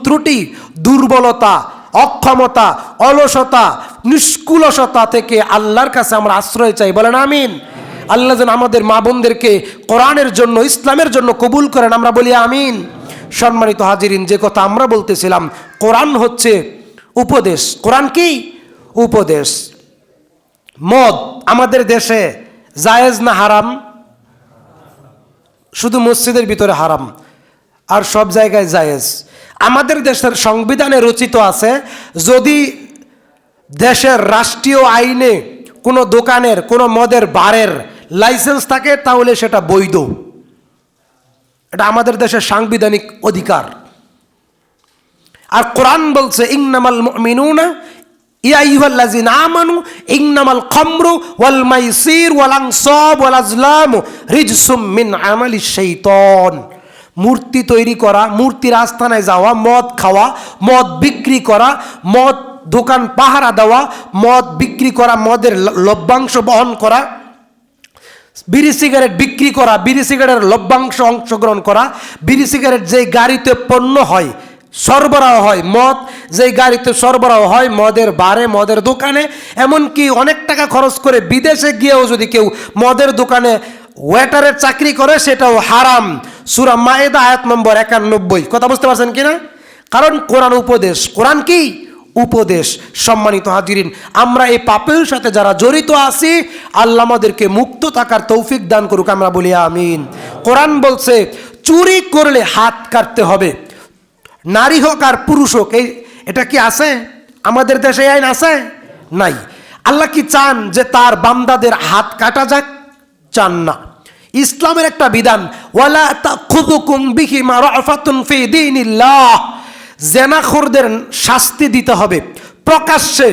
ত্রুটি, দুর্বলতা, অক্ষমতা, অলসতা, নিষ্কুলসতা থেকে আল্লাহর কাছে আমরা আশ্রয় চাই। বলেন আমিন। আল্লাহ যেন আমাদের মা বোনদেরকে কোরআনের জন্য, ইসলামের জন্য কবুল করেন, আমরা বলি আমিন। সম্মানিত হাজিরিন, যে কথা আমরা বলতেছিলাম, কোরআন হচ্ছে উপদেশ। কোরআন কি? উপদেশ। মদ আমাদের দেশে জায়েজ না হারাম? শুধু মসজিদের ভিতরে হারাম, আর সব জায়গায় জায়েজ। আমাদের দেশের সংবিধানে রচিত আছে, যদি দেশের রাষ্ট্রীয় আইনে কোনো দোকানের, কোনো মদের বারের লাইসেন্স থাকে তাহলে সেটা বৈধ। এটা আমাদের দেশের সাংবিধানিক অধিকার। আর কোরআন বলছে ইন্নামাল মুমিনুনা ইয়া আইয়ুহাল্লাযিনা আমানু ইন্নামাল খামরু ওয়াল মাইসির ওয়াল আনসাব ওয়াল আজলামু রিজসুম মিন আমালিশ শাইতান। মূর্তি তৈরি করা, মূর্তির আস্তানায় যাওয়া, মদ খাওয়া, মদ বিক্রি করা, মদ দোকান পাহারা দেওয়া, মদ বিক্রি করা, মদের লভ্যাংশ বহন করা, বিড়ি সিগারেট বিক্রি করা, বিড়ি সিগারেটের লভ্যাংশ অংশগ্রহণ করা, বিড়ি সিগারেট যেই গাড়িতে পণ্য হয়, সরবরাহ হয়, মদ যেই গাড়িতে সরবরাহ হয়, মদের বারে, মদের দোকানে, এমনকি অনেক টাকা খরচ করে বিদেশে গিয়েও যদি কেউ মদের দোকানে ওয়েটারের চাকরি করে, সেটাও হারাম। সূরা মায়েদা আয়াত নম্বর 91। কথা বুঝতে পারছেন কিনা? কারণ কোরআন উপদেশ। কোরআন কি? উপদেশ। সম্মানিত হাজিরিন, আমরা এই পাপের সাথে যারা জড়িত আছি, আল্লাহ আমাদেরকে মুক্ত থাকার তৌফিক দান করুক, আমরা বলি আমিন। কোরআন বলছে চুরি করলে হাত কাটতে হবে, নারী হোক আর পুরুষ হোক। এটা কি আছে আমাদের দেশে? আইন আছে? নাই। আল্লাহ কি চান যে তার বান্দাদের হাত কাটা যাক? চান না। ইসলামের একটা বিধান, ওয়ালা তাখুযুকুম বিহিমা রাফাতুন ফি দীনিল্লাহ। জেনাখোরদের শাস্তি দিতে হবে প্রকাশ্যে।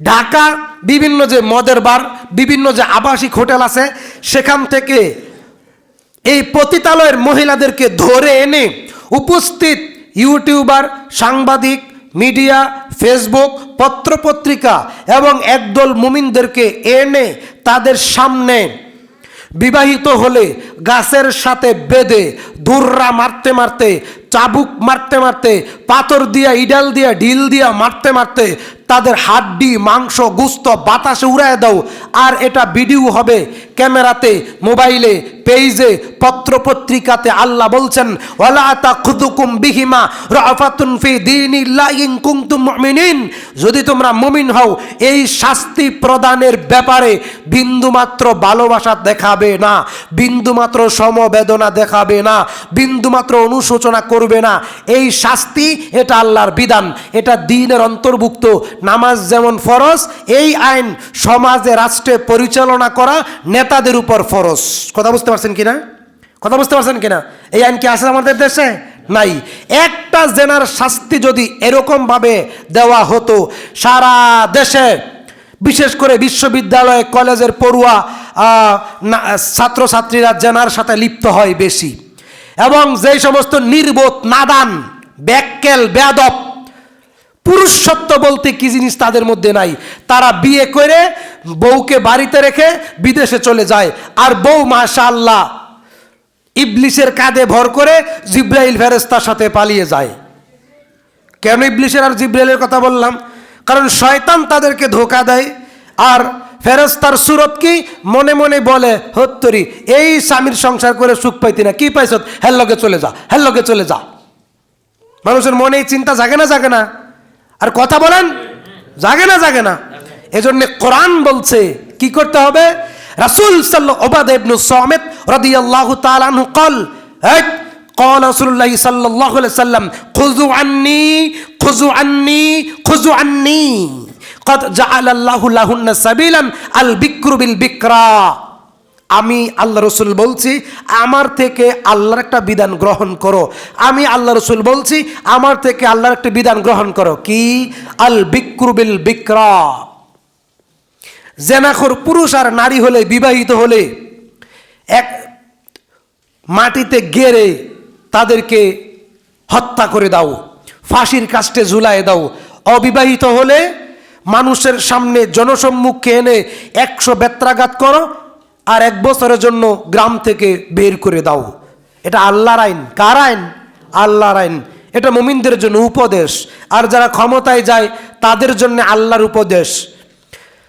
ঢাকা বিভিন্ন যে মদের বার, বিভিন্ন যে আবাসিক হোটেল আছে, সেখান থেকে এই পতিতালয়ের মহিলাদেরকে ধরে এনে উপস্থিত ইউটিউবার, সাংবাদিক, মিডিয়া, ফেসবুক, পত্রপত্রিকা এবং একদল মুমিনদেরকে এনে তাদের সামনে বিবাহিত হলে গাছের সাথে বেঁধে দুর্রা মারতে মারতে, চাবুক মারতে মারতে, পাথর দিয়া, ইডাল দিয়া, ঢিল দিয়া মারতে মারতে তাদের হাড্ডি, মাংস, গোস্ত বাতাসে উড়ায় দাও। আর এটা ভিডিও হবে ক্যামেরাতে, মোবাইলে, পেজে, পত্রপত্রিকাতে। আল্লাহ বলছেন ওয়ালা তাখুযুকুম বিহিমা রাফাতুন ফি দীনিল্লাহি ইন কুনতুম মুমিনিন। যদি তোমরা মুমিন হও, এই শাস্তি প্রদানের ব্যাপারে বিন্দুমাত্র ভালোবাসা দেখাবে না, বিন্দুমাত্র সমবেদনা দেখাবে না, বিন্দুমাত্র অনুশোচনা করবে না। এই শাস্তি, এটা আল্লাহর বিধান, এটা দ্বীনের অন্তর্ভুক্ত। নামাজ যেমন ফরজ, এই আইন সমাজে, রাষ্ট্রে পরিচালনা করা নেতাদের উপর ফরজ। কথা বুঝতে পারছেন কিনা? কথা বুঝতে পারছেন কিনা? এই আইন কি আছে আমাদের দেশে? নাই। একটা জেনার শাস্তি যদি এরকম ভাবে দেওয়া হতো, সারা দেশে বিশেষ করে বিশ্ববিদ্যালয়, কলেজের পড়ুয়া ছাত্রছাত্রীরা জেনার সাথে লিপ্ত হয় বেশি, এবং যেই সমস্ত নির্বোধ, নাদান, ব্যাক্কেল, বেয়াদব, পুরুষত্ব বলতে কি জিনিস তাদের মধ্যে নাই, তারা বিয়ে করে বউকে বাড়িতে রেখে বিদেশে চলে যায়, আর বউ মাশাআল্লাহ ইবলিসের কাঁধে ভর করে জিব্রাইল ফেরেশতার সাথে পালিয়ে যায়। কেন ইবলিসের আর জিব্রাইলের কথা বললাম? কারণ শয়তান তাদেরকে ধোঁকা দেয়, আর ফেরেশতার সুরত কি মনে মনে বলে, হত্তরি এই স্বামীর সংসার করে সুখ পাইতি না, কি পাইছত, হের লগে চলে যা, হের লগে চলে যা। মানুষের মনে এই চিন্তা জাগে না? জাগে না? আর কথা বলেন, জাগে না? জাগে না? এজন্য কোরআন বলছে কি করতে হবে। রাসূল উবাদা ইবনে সামিত রাদিয়াল্লাহু তাআলা আনহু قال قال رسول الله صلى الله عليه وسلم خذوا عني خذوا عني خذوا عني قد جعل الله لهن سبيلا البكر بالبكرى। আমি আল্লাহ রসুল বলছি, আমার থেকে আল্লাহর একটা বিধান গ্রহণ করো। আমি আল্লাহ রসুল বলছি, আমার থেকে আল্লাহর একটা বিধান গ্রহণ করো। কি? আল বিক্রু বিল বিক্রা। জেনাখোর পুরুষ আর নারী হলে, বিবাহিত হলে, এক মাটিতে গেড়ে তাদেরকে হত্যা করে দাও, ফাঁসির কাস্টে ঝুলায় দাও। অবিবাহিত হলে মানুষের সামনে, জনসম্মুখে এনে 100 বেত্রাঘাত করো, আর 1 বছরের জন্য গ্রাম থেকে বের করে দাও। এটা আল্লাহর আইন। কার আইন? আল্লাহর আইন। এটা মুমিনদের জন্য উপদেশ, আর যারা ক্ষমতায় যায় তাদের জন্য আল্লাহর উপদেশ।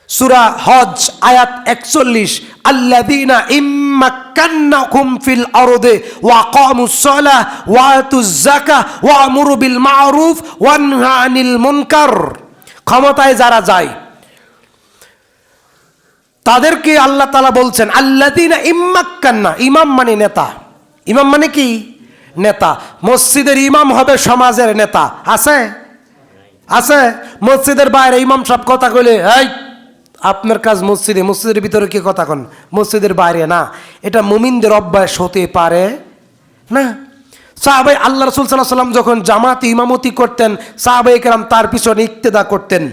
সূরা হজ আয়াত 41, আল্লাযীনা ইম্মাক্কান্নাকুম ফিল আরদি ওয়া আকামুস সালাহ ওয়া আতুজ যাকাহ ওয়া আমুরু বিল মা'রুফ ওয়া নাহা আনিল মুনকার। ক্ষমতায় যারা যায় তাদেরকে আল্লাহ তাআলা বলছেন আল্লাযীনা ইম্মাক্কান্না, ইমাম মানে নেতা, ইমাম মানে কি? নেতা। মসজিদের ইমাম হবে সমাজের নেতা, আছে? আছে? মসজিদের বাইরে ইমাম সব কথা কইলে, এই আপনার কাজ মসজিদে, মসজিদের ভিতরে কি কথা কন, মসজিদের বাইরে না। এটা মুমিনদের অভ্যাস হতে পারে না। সাহাবাই আল্লাহ রাসূল সাল্লাল্লাহু আলাইহি ওয়াসাল্লাম যখন জামাতে ইমামতি করতেন, সাহাবায়ে কেরাম তার পিছনে ইক্তেদা করতেন,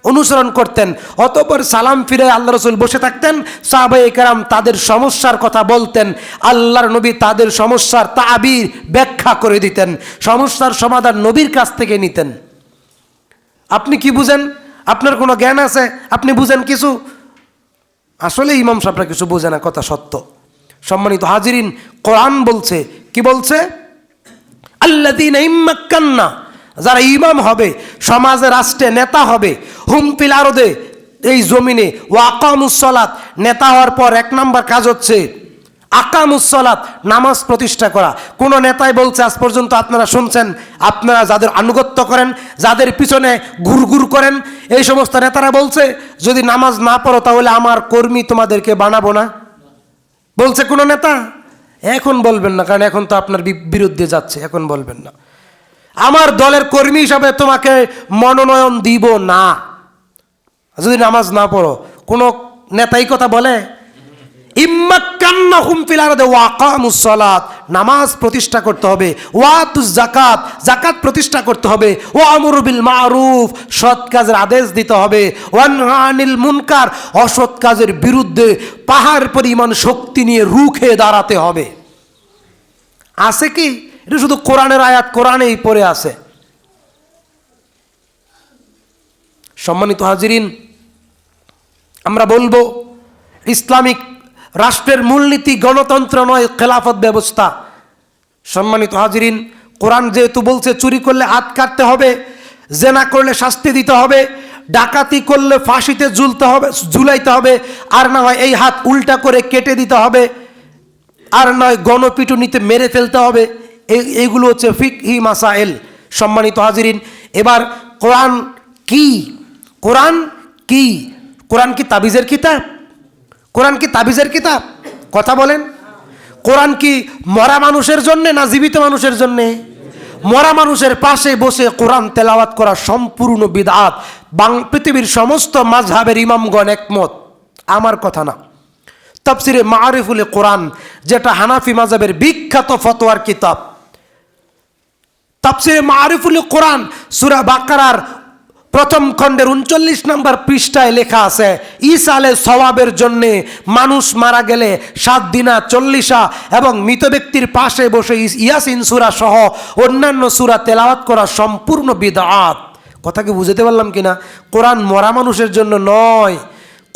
অনুসরণ করতেন। অতঃপর সালাম ফিরে আল্লাহ রাসূল বসে থাকতেন, সাহাবায়ে কেরাম তাদের সমস্যার কথা বলতেন, আল্লাহর নবী তাদের সমস্যার তাবির ব্যাখ্যা করে দিতেন, সমস্যার সমাধান নবীর কাছ থেকে নিতেন। আপনি কি বুঝেন? আপনার কোনো জ্ঞান আছে? আপনি বুঝেন কিছু? আসলে ইমাম সাহেবরা কিছু বোঝে না, কথা সত্য। সম্মানিত হাজিরিন, কোরআন বলছে, কি বলছে? আল্লাযীনা ইম্মাক্কান্না, যারা ইমাম হবে, সমাজে রাষ্ট্রে নেতা হবে, হুম ফিল আরদে, এই জমিনে, ওয়া আকামুস সালাত, নেতা হওয়ার পর এক নাম্বার কাজ হচ্ছে আকামুস সালাত, নামাজ প্রতিষ্ঠা করা। কোন নেতাই বলছে আজ পর্যন্ত আপনারা শুনছেন, আপনারা যাদের আনুগত্য করেন, যাদের পিছনে ঘুরঘুর করেন, এই সমস্ত নেতারা বলছে যদি নামাজ না পড়ো তাহলে আমার কর্মী তোমাদেরকে বানাবো না? বলছে কোন নেতা? এখন বলবেন না, কারণ এখন তো আপনার বিরুদ্ধে যাচ্ছে, এখন বলবেন না। আমার দলের কর্মী হিসাবে তোমাকে মনোনয়ন দিব না যদি নামাজ না পড়ো। কোন নেতাই কথা বলে? ইম্মাক্কান্নাহুম ফিল আরদি ওয়া আকামুস সালাত, নামাজ প্রতিষ্ঠা করতে হবে, ওয়া আতুজ যাকাত, যাকাত প্রতিষ্ঠা করতে হবে, ওয়া আমরু বিল মা'রুফ, সৎ কাজের আদেশ দিতে হবে, ওয়া নাহা আনিল মুনকার, অসৎ কাজের বিরুদ্ধে পাহাড় পরিমাণ শক্তি নিয়ে রুখে দাঁড়াতে হবে। আছে কি? এটা শুধু কোরআনের আয়াত, কোরআনেই পড়ে আছে। সম্মানিত হাজিরিন, আমরা বলবো ইসলামিক রাষ্ট্রের মূলনীতি গণতন্ত্র নয়, খেলাফত ব্যবস্থা। সম্মানিত হাজিরিন, কোরআন যেহেতু বলছে চুরি করলে হাত কাটতে হবে, জেনা করলে শাস্তি দিতে হবে, ডাকাতি করলে ফাঁসিতে ঝুলাইতে হবে, আর না হয় এই হাত উল্টা করে কেটে দিতে হবে, আর নয় গণপিটুনিতে মেরে ফেলতে হবে, এইগুলো হচ্ছে ফিকহি মাসাইল। সম্মানিত হাজিরিন, এবার কোরআন কি? কোরআন কি? কোরআন কি তাবিজের কিতাব? কোরআন কি তাবিজের কিতাব? কথা বলেন। কোরআন কি মরা মানুষের জন্য না জীবিত মানুষের জন্য? মরা মানুষের পাশে বসে কোরআন তেলাওয়াত করা সম্পূর্ণ বিদআত। পৃথিবীর সমস্ত মাযহাবের ইমামগণ একমত, আমার কথা না। তাফসিরে মাআরিফুল কোরআন, যেটা হানাফি মাযহাবের বিখ্যাত ফতোয়ার কিতাব, তাফসিরে মাআরিফুল কোরআন সূরা বাকারার প্রথম খণ্ডের 39 নম্বর পৃষ্ঠায় লেখা আছে, ইসালে সওয়াবের জন্য মানুষ মারা গেলে 7 দিনা 40 এবং মৃত ব্যক্তির পাশে বসে ইয়াসিন সূরা সহ অন্যান্য সূরা তেলাওয়াত করা সম্পূর্ণ বিদআত। কথা কি বুঝতে পারলাম কিনা? কোরআন মরা মানুষের জন্য নয়,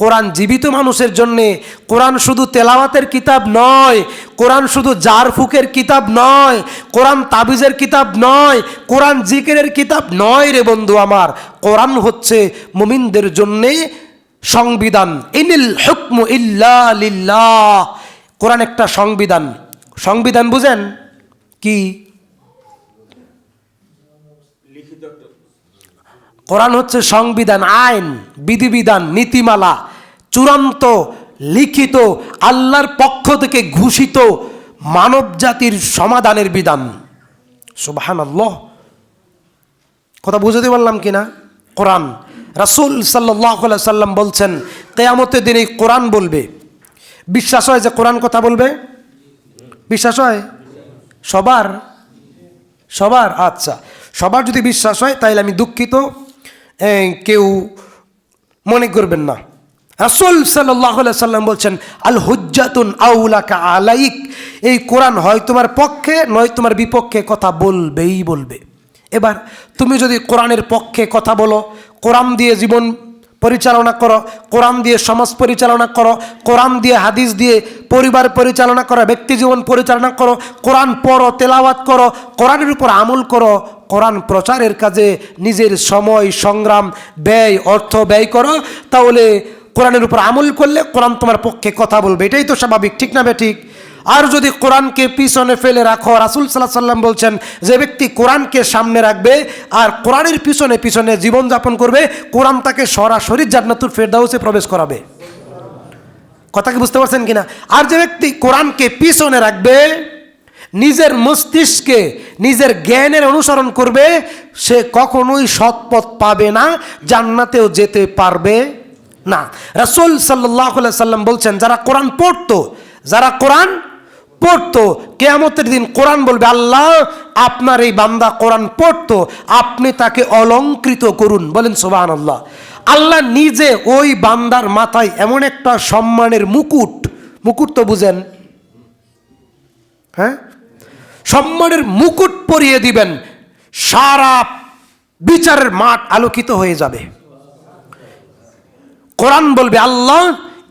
কোরআন জীবিত মানুষের জন্যে। কোরআন শুধু তেলাওয়াতের কিতাব নয়, কোরআন শুধু জার ফুকের কিতাব নয়, কোরআন তাবিজের কিতাব নয়, কোরআন জিকিরের কিতাব নয় রে বন্ধু আমার। কোরআন হচ্ছে মুমিনদের জন্যে সংবিধান। ইনিল হুকমু ইল্লা লিল্লাহ। কোরআন একটা সংবিধান। সংবিধান বুঝেন কি? কোরআন হচ্ছে সংবিধান, আইন, বিধিবিধান, নীতিমালা, চূড়ান্ত লিখিত আল্লাহর পক্ষ থেকে ঘোষিত মানব জাতির সমাধানের বিধান। সুবহানাল্লাহ। কথা বুঝতে পারলাম কিনা? কোরআন, রাসূল সাল্লাল্লাহু আলাইহি সাল্লাম বলছেন কিয়ামতের দিনে কোরআন বলবে। বিশ্বাস হয় যে কোরআন কথা বলবে? বিশ্বাস হয় সবার? সবার? আচ্ছা, সবার যদি বিশ্বাস হয় তাহলে আমি দুঃখিত, কেউ মনে করবেন না। রাসূল সাল্লাল্লাহু আলাইহি সাল্লাম বলছেন আল হুজ্জাতুন আউলাকা আলাইক, এই কোরআন হয় তোমার পক্ষে নয় তোমার বিপক্ষে কথা বলবেই বলবে। এবার তুমি যদি কোরআনের পক্ষে কথা বলো, কোরআন দিয়ে জীবন পরিচালনা করো, কোরআন দিয়ে সমাজ পরিচালনা করো, কোরআন দিয়ে হাদিস দিয়ে পরিবার পরিচালনা করো, ব্যক্তি জীবন পরিচালনা করো, কোরআন পড়ো, তেলাওয়াত করো, কোরআনের উপর আমল করো, কোরআন প্রচারের কাজে নিজের সময় সংগ্রাম ব্যয় অর্থ ব্যয় করো, তাহলে কোরআনের উপর আমল করলে কোরআন তোমার পক্ষে কথা বলবে। এটাই তো স্বাভাবিক, ঠিক না ঠিক? আর যদি কোরআনকে পিছনে ফেলে রাখো, রাসূল সাল্লাল্লাহু আলাইহি সাল্লাম বলছেন যে ব্যক্তি কোরআনকে সামনে রাখবে আর কোরআনের পিছনে পিছনে জীবনযাপন করবে, কোরআন তাকে সরাসরি জান্নাতুল ফেরদাউসে প্রবেশ করাবে। কথা কি বুঝতে পারছেন কিনা? আর যে ব্যক্তি কোরআনকে পিছনে রাখবে, নিজের মস্তিষ্কে নিজের জ্ঞানের অনুসরণ করবে, সে কখনোই সৎপথ পাবে না, জান্নাতেও যেতে পারবে না। রাসূল সাল্লাল্লাহু আলাইহি সাল্লাম বলছেন, যারা কোরআন পড়তো, যারা কোরআন পড়তো, কিয়ামতের দিন কোরআন বলবে, আল্লাহ আপনার এই বান্দা কোরআন পড়তো, আপনি তাকে অলংকৃত করুন। বলেন সুবহানাল্লাহ। আল্লাহ নিজে ওই বান্দার মাথায় এমন একটা সম্মানের মুকুট, মুকুট তো বুঝেন, হ্যাঁ, সম্মানের মুকুট পরিয়ে দিবেন, সারা বিচারের মাঠ আলোকিত হয়ে যাবে। কোরআন বলবে, আল্লাহ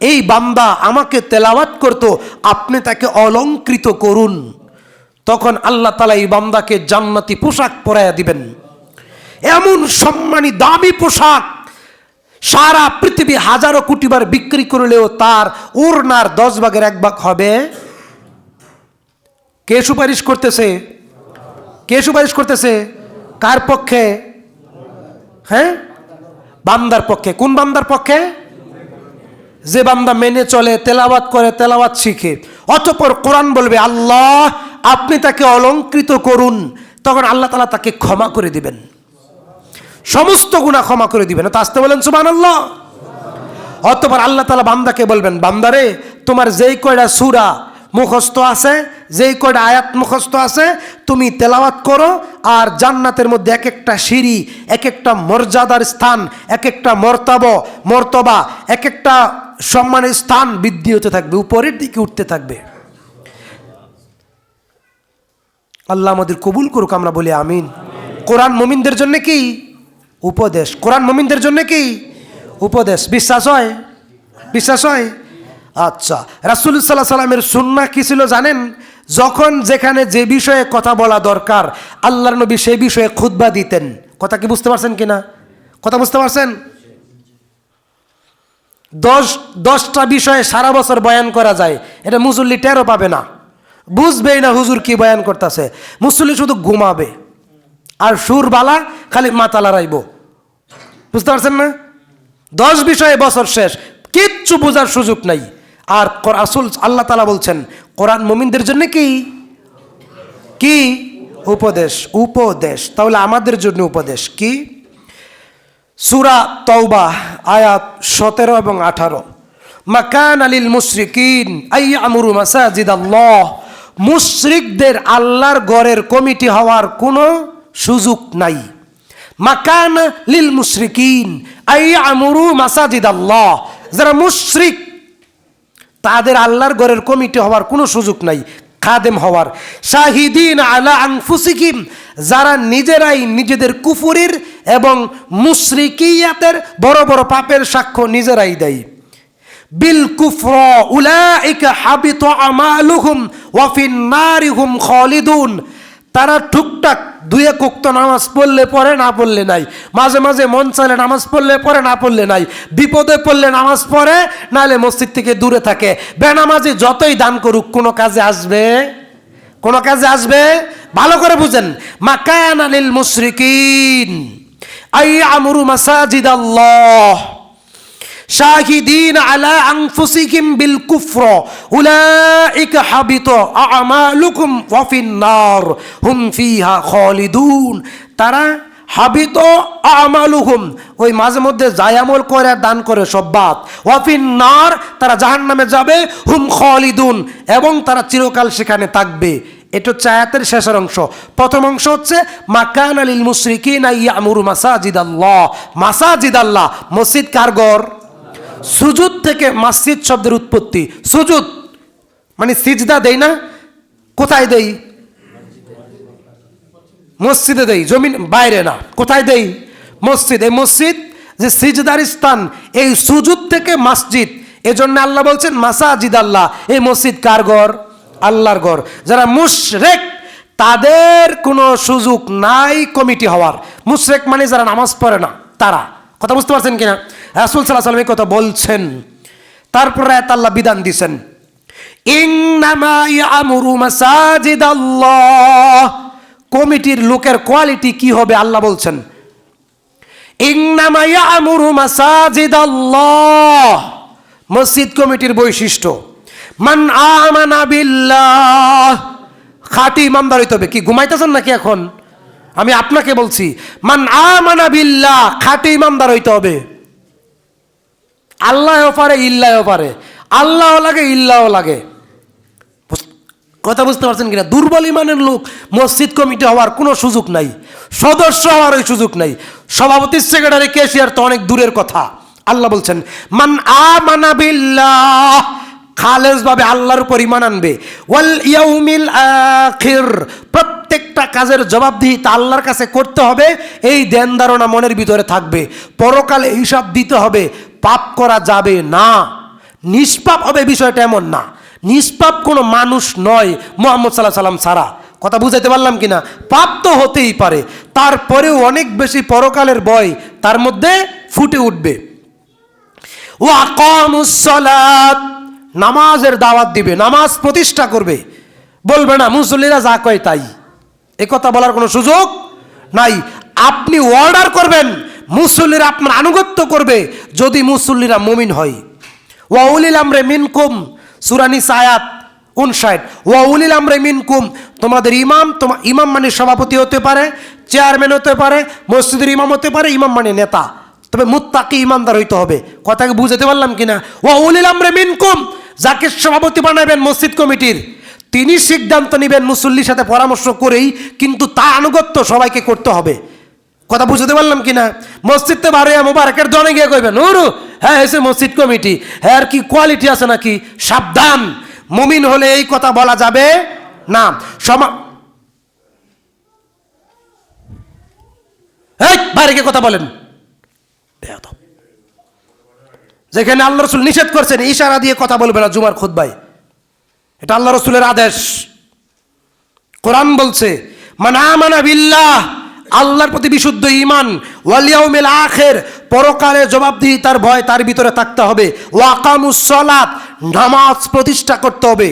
এই বান্দা আমাকে তেলাওয়াত করতো, আপনি তাকে অলংকৃত করুন। তখন আল্লাহ তাআলা এই বান্দাকে জান্নাতি পোশাক পরাইয়া দিবেন, এমন সম্মানী দামি পোশাক সারা পৃথিবী হাজারো কোটি বার বিক্রি করলেও তার ওড়নার 10 ভাগের 1 ভাগ হবে। কে সুপারিশ করতেছে? কে সুপারিশ করতেছে? কার পক্ষে? হ্যাঁ, বান্দার পক্ষে। কোন বান্দার পক্ষে? যে বান্দা মেনে চলে, তেলাওয়াত করে, তেলাওয়াত শিখে। অতঃপর কোরআন বলবে, আল্লাহ আপনি তাকে অলংকৃত করুন। তখন আল্লাহ তাআলা তাকে ক্ষমা করে দিবেন, সমস্ত গুনাহ ক্ষমা করে দিবেন। তো আসতে বলেন সুবহানাল্লাহ। অতঃপর আল্লাহ তাআলা বান্দাকে বলবেন, বান্দারে তোমার যেই কয়টা সূরা মুখস্থ আছে, যেই কয়টা আয়াত মুখস্থ আছে, তুমি তেলাওয়াত করো, আর জান্নাতের মধ্যে এক একটা সিঁড়ি, এক একটা মর্যাদার স্থান, এক একটা মর্তবা, এক একটা সম্মানের স্থান বৃদ্ধি হতে থাকবে, উপরের দিকে উঠতে থাকবে। আল্লাহ আমাদের কবুল করুক, আমরা বলি আমিন। কোরআন মুমিনদের জন্য কি উপদেশ, কোরআন মুমিনদের জন্য কি উপদেশ। বিশ্বাস হয়? বিশ্বাস হয়? আচ্ছা, রাসূল সাল্লাল্লাহু আলাইহি সাল্লামের সুন্নাহ কি ছিল জানেন? যখন যেখানে যে বিষয়ে কথা বলা দরকার, আল্লাহর নবী সেই বিষয়ে খুতবা দিতেন। কথা কি বুঝতে পারছেন কিনা? কথা বুঝতে পারছেন? 10টা বিষয়ে সারা বছর বয়ান করা যায়, এটা মুসল্লি টেরও পাবে না, বুঝবেই না হুজুর কি বয়ান করতেছে। মুসল্লি শুধু ঘুমাবে আর সুরবালা খালি মাথা লড়াইব। বুঝতে পারছেন না? 10 বিষয়ে বছর শেষ, কিচ্ছু বোঝার সুযোগ নাই। আর রাসূল আল্লাহ তাআলা বলছেন, কোরআন মুমিনদের জন্য কি কি উপদেশ, উপদেশ। তাহলে আমাদের জন্য উপদেশ কি? সূরা তাওবা আয়াত 17 এবং 18, মাকান আলিল মুশরিকিন আইয়ামুরু মাসাজিদাল্লাহ। মুশরিকদের আল্লাহর ঘরের কমিটি হওয়ার কোনো সুযোগ নাই। মাকান লিল মুশরিকিন আইয়ামুরু মাসাজিদাল্লাহ, যারা মুশরিক তাদের আল্লাহর ঘরের কমিটি হওয়ার কোনো সুযোগ নাই, খাদেম হওয়ার। শাহিদিন আলা আনফুসিহিম, যারা নিজেরাই নিজেদের কুফরির এবং মুশরিকিয়াতের বড় বড় পাপের সাক্ষ্য নিজেরাই দেয়। বিল কুফর উলাইকা হাবিত আমালুহুম ওয়া ফিন নারি হুম খালিদুন। তারা টুকটাক 2 ওয়াক্ত নামাজ পড়লে পড়ে, না পড়লে নাই, মাঝে মাঝে মন চাইলে নামাজ পড়লে পড়ে, না পড়লে নাই, বিপদে পড়লে নামাজ পড়ে, নাহলে মসজিদ থেকে দূরে থাকে। বেনামাজি যতই দান করুক কোনো কাজে আসবে? কোনো কাজে আসবে? ভালো করে বুঝেন, মাকানা লিল মুশরিকিন আইয়ামুরু মাসাজিদাল্লাহ শাহিদিন আলা আনফুসিহিম বিল কুফর উলাইকা হাবিত আমালুকুম ওয়া ফিন নার হুম ফিহা খালিদুন। তারা হাবিত আমালুহুম, ওই মাঝে মধ্যে যাই আমল করে দান করে সব বাদ, ওয়া ফিন নার, তারা জাহান্নামে যাবে, হুম খালিদুন, এবং তারা চিরকাল সেখানে থাকবে। এটা হচ্ছে আয়াতের শেষের অংশ। প্রথম অংশ হচ্ছে মাকান লিল মুশরিকিনা ইয়ামুরু মাসাজিদাল্লাহ। মাসাজিদাল্লাহ, মসজিদ কার ঘর? সুজুদ থেকে মসজিদ শব্দের উৎপত্তি। সুজুদ মানে সিজদা দেই না, কোথায় দেই? মসজিদে দেই, জমিন বাইরে না। কোথায় দেই? মসজিদ। এই মসজিদ যে সিজদার স্থান, এই সুজুদ থেকে মসজিদ। এজন্য আল্লাহ বলছেন মাসাজিদ আল্লাহ, এই মসজিদ কার ঘর? আল্লাহর ঘর। যারা মুশরিক তাদের কোনো সুযোগ নাই কমিটি হওয়ার। মুশরিক মানে যারা নামাজ পড়ে না তারা। কথা বুঝতে পারছেন কিনা? রাসূল সাল্লাল্লাহু আলাইহি ওয়াসাল্লাম এই কথা বলছেন। তারপর আয়াত আল্লাহ বিধান দিয়েছেন, ইন্নামা ইয়ামুরু মাসাজিদাল্লাহ। কমিটির লোকের কোয়ালিটি কি হবে আল্লাহ বলছেন, ইন্নামা ইয়ামুরু মাসাজিদাল্লাহ। মসজিদ কমিটির বৈশিষ্ট্য, মান আমানা বিল্লাহ। খাঁটি ইমানদার হইতে হবে। কি ঘুমাইতেছেন নাকি এখন? আমি আপনাকে বলছি, মান আমানা বিল্লাহ, খাঁটি ইমানদার হইতে হবে। আল্লাহও পারে, ইল্লাহও পারে, আল্লাহও লাগে, ইল্লাহও লাগে। কথা বুঝতে পারছেন কিনা? দুর্বল ইমানের লোক মসজিদ কমিটি হওয়ার কোনো সুযোগ নাই, সদস্য হওয়ার ওই সুযোগ নাই। সভাপতি, সেক্রেটারি, ক্যাশিয়ার তো অনেক দূরের কথা। আল্লাহ বলছেন মান আমানা বিল্লাহ, খালেস ভাবে আল্লাহর উপর ঈমান আনবে, ওয়াল ইয়াউমিল আখির, প্রত্যেকটা কাজের জবাবদিহিতা আল্লাহর কাছে করতে হবে, এই ধ্যান ধারণা মনের ভিতরে থাকবে। পরকালে হিসাব দিতে হবে, পাপ করা যাবে না। নিষ্পাপ হবে বিষয়টা এমন না, নিষ্পাপ কোনো মানুষ নয় মুহাম্মদ সাল্লাল্লাহু আলাইহি ওয়াসাল্লাম ছাড়া। কথা বুঝাইতে পারলাম কিনা? পাপ তো হতেই পারে, তারপরেও অনেক বেশি পরকালের ভয় তার মধ্যে ফুটে উঠবে। ওয়া আকামুস সালাত, নামাজের দাওয়াত দিবে, নামাজ প্রতিষ্ঠা করবে। বলবে না মুসল্লিরা যা কয় তাই, এ কথা বলার কোনো সুযোগ নাই। আপনি অর্ডার করবেন, মুসল্লিরা আপনার আনুগত্য করবে যদি মুসল্লিরা মুমিন হয়। ওয়া উলিল আমরে মিনকুম, সূরা নিসা আয়াত 59। ওয়া উলিল আমরে মিনকুম, তোমাদের ইমাম, তোমার ইমাম মানে সভাপতি হতে পারে, চেয়ারম্যান হতে পারে, মসজিদের ইমাম হতে পারে, ইমাম মানে নেতা, তবে মুত্তাকি ইমানদার হইতে হবে। কথাকে বুঝাতে পারলাম কিনা? ওয়া উলিল আমরে মিনকুম, যাকে সভাপতি বানাবেন মসজিদ কমিটির, তিনি সিদ্ধান্ত নেবেন মুসল্লির সাথে পরামর্শ করেই, কিন্তু তা আনুগত্য সবাইকে করতে হবে। কথা বুঝতে পারলাম কিনা? মসজিদে বারে মোবারকের জনে গিয়ে কইবেন ওরু হ্যাঁ এসে মসজিদ কমিটি, হ্যাঁ আর কি কোয়ালিটি আছে নাকি? সাবধান, মুমিন হলে এই কথা বলা যাবে না। এই বাইরে গিয়ে কথা বলেন। যেখানে আল্লাহ রসুল নিষেধ করছেন ইশারা দিয়ে কথা বলবে না জুমার খুতবায়, এটা আল্লাহ রসুলের আদেশ। কোরআন বলছে মান আমানা বিল্লাহ, আল্লাহর প্রতি বিশুদ্ধ ঈমান, ওয়াল ইয়াউমিল আখির, পরকালে জবাবদিহিতার ভয় তার ভিতরে থাকতে হবে, ওয়া আকামুস সালাত, নামাজ প্রতিষ্ঠা করতে হবে।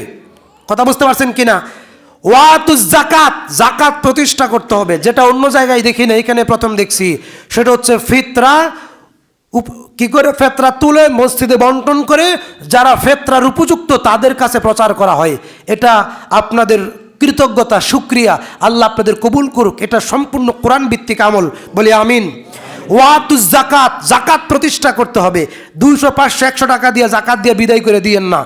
কথা বুঝতে পারছেন কিনা? ওয়াতুজ যাকাত, যাকাত প্রতিষ্ঠা করতে হবে, যেটা অন্য জায়গায় দেখি না, এখানে প্রথম দেখছি। সেটা হচ্ছে ফিতরা, কি করে ফেতরা তুলে মসজিদে বন্টন করে যারা ফেতরার উপযুক্ত তাদের কাছে প্রচার করা হয়। এটা আপনাদের কৃতজ্ঞতা, শুকরিয়া, আল্লাহ আপনাদের কবুল করুক। এটা সম্পূর্ণ কোরআন ভিত্তিক আমল, বলি আমিন। ওয়াতুজ যাকাত, যাকাত প্রতিষ্ঠা করতে হবে। 200, 500, 100 টাকা দিয়ে যাকাত দিয়ে বিদায় করে দিয়েন না।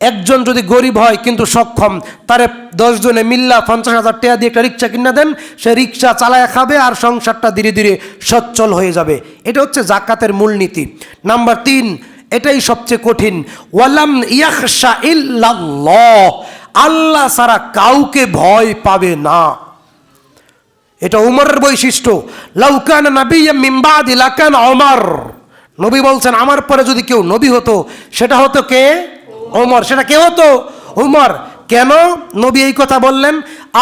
একজন যদি গরিব হয় কিন্তু সক্ষম, তারে 10 জনে মিল্লা 50,000 টাকা দিয়ে একটা রিক্সা কিনে দেন, সে রিক্সা চালায় খাবে আর সংসারটা ধীরে ধীরে সচ্ছল হয়ে যাবে। এটা হচ্ছে যাকাতের মূলনীতি। নাম্বার 3, এটাই সবচেয়ে কঠিন, ওয়ালাম ইয়াখশা ইল্লাল্লাহ, আল্লাহ ছাড়া কাউকে ভয় পাবে না। এটা উমরের বৈশিষ্ট্য। লাউ কানা নাবিয়্যাম মিন বাদি লাকানা উমর, নবী বলছেন আমার পরে যদি কেউ নবী হতো সেটা হতো কে? ওমর। সেটা কে হতো? উমর। কেন নবী এই কথা বললেন?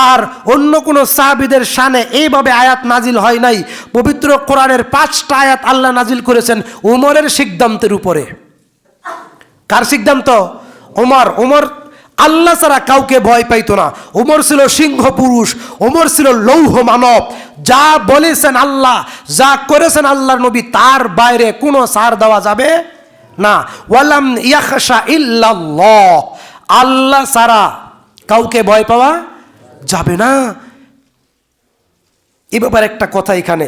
আর অন্য কোনো সাহাবীদের শানে এইভাবে আয়াত নাজিল হয় নাই। পবিত্র কোরআনের 5টা আয়াত আল্লাহ নাজিল করেছেন উমরের সিদ্ধান্তের উপরে। কার সিদ্ধান্ত? উমর। উমর আল্লাহ ছাড়া কাউকে ভয় পাইতো না। উমর ছিল সিংহ পুরুষ, উমর ছিল লৌহ মানব। যা বলেছেন আল্লাহ, যা করেছেন আল্লাহর নবী, তার বাইরে কোনো ছাড় দেওয়া যাবে না। ওয়ালাম ইয়াখশা ইল্লাল্লাহ, আল্লাহ ছাড়া কাউকে ভয় পাওয়া যাবে না। এ ব্যাপারে একটা কথা এখানে